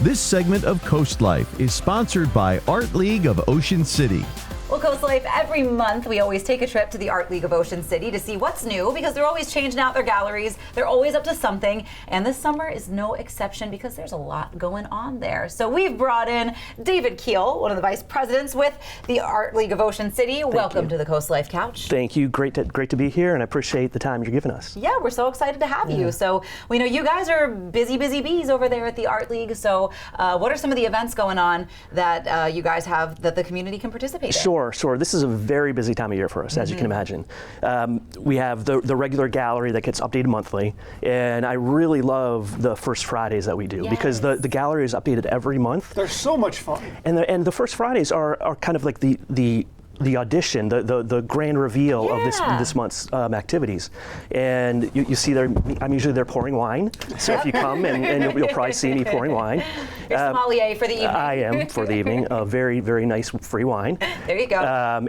This segment of CoastLife is sponsored by Art League of Ocean City. Well, CoastLife, every month we always take a trip to the Art League of Ocean City to see what's new, because they're always changing out their galleries. They're always up to something, and this summer is no exception because there's a lot going on there. So we've brought in David Keel, one of the vice presidents with the Art League of Ocean City. Welcome to the CoastLife Couch. Thank you. Great to be here, and I appreciate the time you're giving us. Yeah, we're so excited to have you. So we know you guys are busy bees over there at the Art League. So what are some of the events going on that you guys have that the community can participate in? Sure. This is a very busy time of year for us, as you can imagine. We have the regular gallery that gets updated monthly, and I really love the first Fridays that we do because the gallery is updated every month. They're so much fun. And the first Fridays are kind of like the audition, the grand reveal of this month's activities. And you see I'm usually there pouring wine. So if you come, and you'll probably see me pouring wine. You're sommelier for the evening. I am for the evening. Very, very nice free wine. There you go.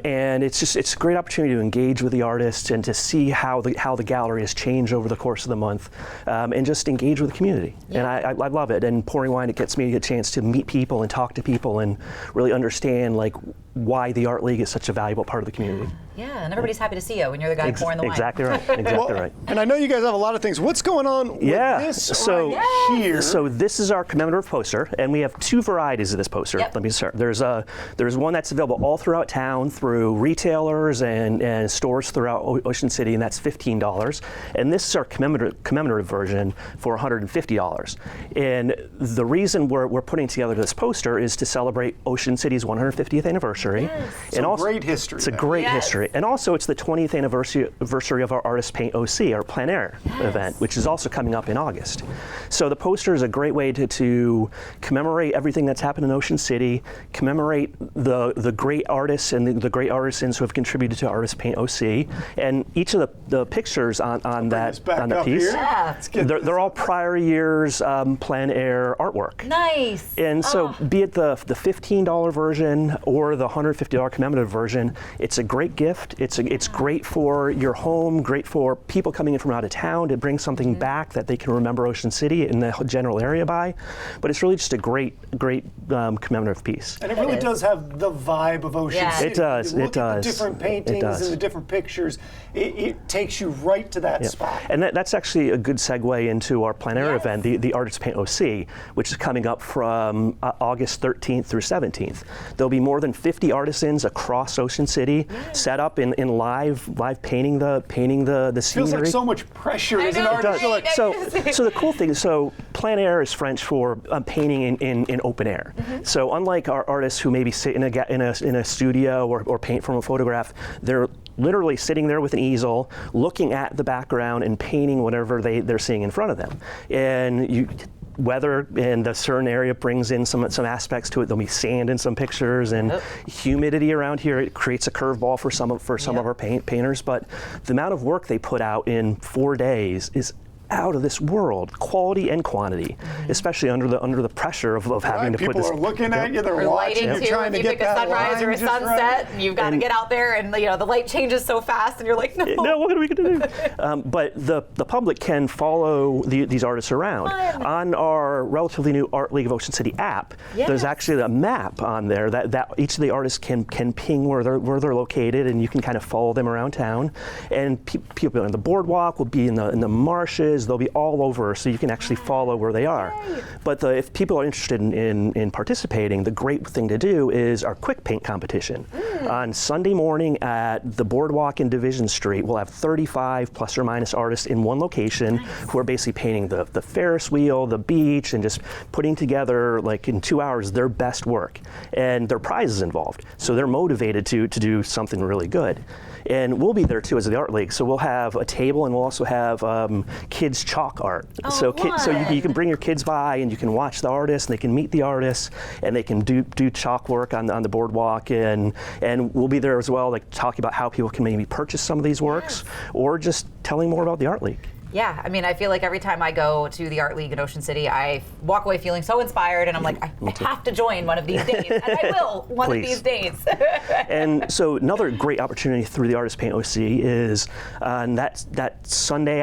And it's a great opportunity to engage with the artists and to see how the gallery has changed over the course of the month, and just engage with the community. And I love it. And pouring wine, it gets me a chance to meet people and talk to people and really understand why the Art League is such a valuable part of the community. Yeah, and everybody's happy to see you when you're the guy pouring the wine. Exactly right. Right. And I know you guys have a lot of things. What's going on with this here? So this is our commemorative poster, and we have two varieties of this poster. Yep. Let me start. There's one that's available all throughout town through retailers and stores throughout Ocean City, and that's $15. And this is our commemorative version for $150. And the reason we're putting together this poster is to celebrate Ocean City's 150th anniversary. Yes. And also, great history. It's a great history. And also, it's the 20th anniversary of our Artist Paint OC, our plein air event, which is also coming up in August. So the poster is a great way to commemorate everything that's happened in Ocean City, commemorate the great artists and the great artisans who have contributed to Artist Paint OC. And each of the pictures on that piece, they're all prior year's plein air artwork. Nice. And so be it the $15 version or the $150 commemorative version, it's a great gift. It's great for your home, great for people coming in from out of town to bring something back that they can remember Ocean City in the general area by. But it's really just a great commemorative piece. And it really does have the vibe of Ocean City. It does. You look at the different paintings and the different pictures. It takes you right to that spot. And that's actually a good segue into our plein air event, the Artist Paint OC, which is coming up from August 13th through 17th. There'll be more than 50 artisans across Ocean City set up in live painting the scenery. Feels like so much pressure as an artist. So the cool thing is, plein air is French for painting in open air. So unlike our artists who maybe sit in a studio or paint from a photograph, they're literally sitting there with an easel, looking at the background and painting whatever they're seeing in front of them. And weather in the certain area brings in some aspects to it. There'll be sand in some pictures, and humidity around here. It creates a curveball for some of our painters. But the amount of work they put out in 4 days is out of this world, quality and quantity, especially under the pressure of having to put this. People are looking at you, they're watching you, trying to get that sunrise or a sunset, and you've got to get out there, and the light changes so fast, and you're like, no. No, what are we going to do? But the public can follow these artists around. On our relatively new Art League of Ocean City app, there's actually a map on there that each of the artists can ping where they're located, and you can kind of follow them around town. And people on the boardwalk will be in the marshes. They'll be all over, so you can actually follow where they are. But if people are interested in participating, the great thing to do is our quick paint competition. On Sunday morning at the boardwalk in Division Street, we'll have 35 plus or minus artists in one location who are basically painting the Ferris wheel, the beach, and just putting together, in 2 hours, their best work. And there are prizes involved, so they're motivated to do something really good. And we'll be there too as the Art League. So we'll have a table, and we'll also have kids chalk art. So you can bring your kids by, and you can watch the artists, and they can meet the artists, and they can do chalk work on the boardwalk. And we'll be there as well, talking about how people can maybe purchase some of these works, or just telling more about the Art League. Yeah, I mean, I feel like every time I go to the Art League in Ocean City, I walk away feeling so inspired, and I'm like, I have to join one of these days, and I will one of these days. And so another great opportunity through the Artist Paint OC is on that Saturday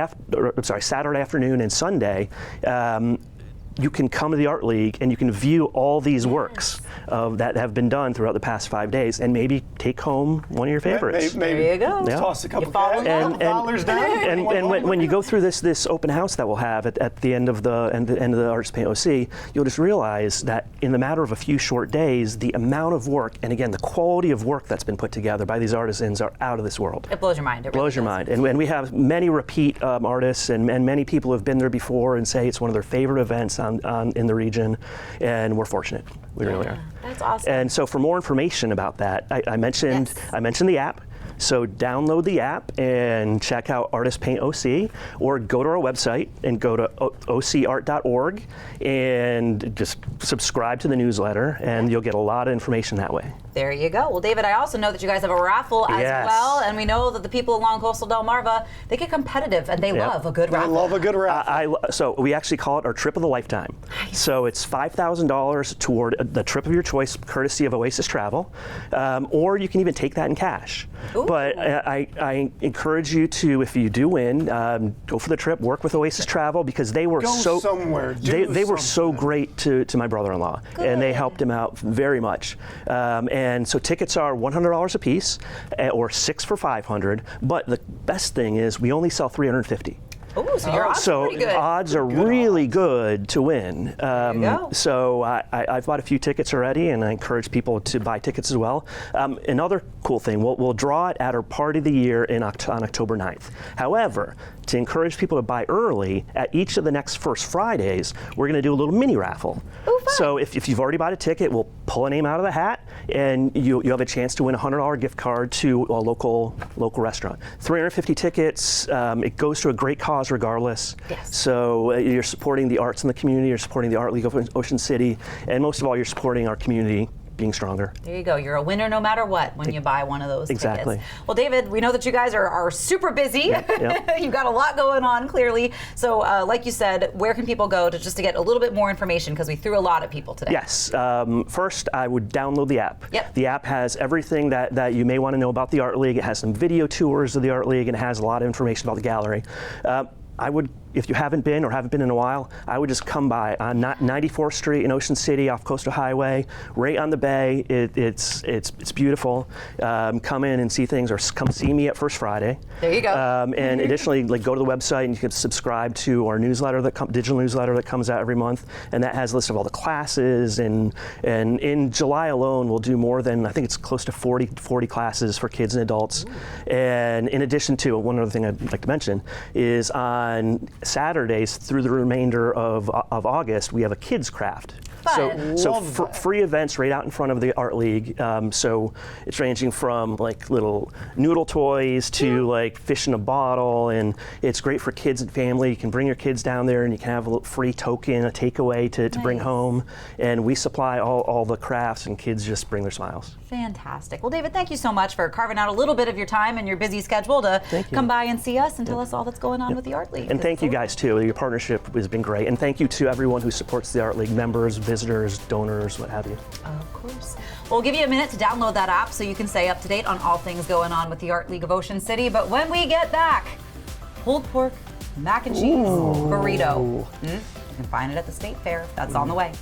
afternoon and Sunday. you can come to the Art League and you can view all these works that have been done throughout the past 5 days, and maybe take home one of your favorites. Maybe there you go. Toss a couple dollars down. And when you go through this open house that we'll have at the end of the Artist Paint OC, you'll just realize that in the matter of a few short days, the amount of work, and again, the quality of work that's been put together by these artisans are out of this world. It blows your mind. It blows your mind. And we have many repeat artists and many people who have been there before and say it's one of their favorite events in the region, and we're fortunate. We really are. That's awesome. And so for more information about that, I mentioned the app. So download the app and check out Artist Paint OC, or go to our website and go to ocart.org and just subscribe to the newsletter, and you'll get a lot of information that way. There you go. Well, David, I also know that you guys have a raffle as well, and we know that the people along coastal Delmarva, they get competitive and they love a good raffle. I love a good raffle. So we actually call it our trip of the lifetime. Nice. So it's $5,000 toward the trip of your choice, courtesy of Oasis Travel, or you can even take that in cash. Ooh. But I encourage you to, if you do win, go for the trip, work with Oasis Travel, because they were they were so great to my brother-in-law, and they helped him out very much. And so tickets are $100 a piece, or 6 for $500. But the best thing is we only sell 350. Oh, so your odds are pretty good. Odds are really good to win. There you go. So I've bought a few tickets already, and I encourage people to buy tickets as well. Another cool thing, we'll draw it at our Party of the Year on October 9th. However, to encourage people to buy early, at each of the next First Fridays, we're going to do a little mini raffle. Oh, fun. So if you've already bought a ticket, we'll pull a name out of the hat, and you have a chance to win a $100 gift card to a local restaurant. 350 tickets. It goes to a great cause regardless. Yes. So you're supporting the arts in the community, you're supporting the Art League of Ocean City, and most of all, you're supporting our community being stronger. There you go. You're a winner no matter what when you buy one of those tickets. Well, David, we know that you guys are super busy. Yep. You've got a lot going on, clearly. So, like you said, where can people go to get a little bit more information? Because we threw a lot at people today. Yes. First, I would download the app. Yep. The app has everything that you may want to know about the Art League. It has some video tours of the Art League, and it has a lot of information about the gallery. If you haven't been or haven't been in a while, I would just come by on 94th Street in Ocean City off Coastal Highway, right on the bay. It's beautiful. Come in and see things, or come see me at First Friday. There you go. And additionally, go to the website and you can subscribe to our newsletter, digital newsletter that comes out every month, and that has a list of all the classes. And in July alone, we'll do more than, I think it's close to 40 classes for kids and adults. Ooh. And in addition to, one other thing I'd like to mention is on Saturdays through the remainder of August, we have a kids craft. Fun. So free events right out in front of the Art League. So it's ranging from little noodle toys to fish in a bottle, and it's great for kids and family. You can bring your kids down there, and you can have a little free token, a takeaway to bring home. And we supply all the crafts, and kids just bring their smiles. Fantastic. Well, David, thank you so much for carving out a little bit of your time and your busy schedule to come by and see us and tell us all that's going on with the Art League. And thank you guys too. Your partnership has been great. And thank you to everyone who supports the Art League, members, visitors, donors, what have you. Of course. We'll give you a minute to download that app so you can stay up to date on all things going on with the Art League of Ocean City. But when we get back, pulled pork, mac and cheese, burrito. You can find it at the State Fair. That's on the way.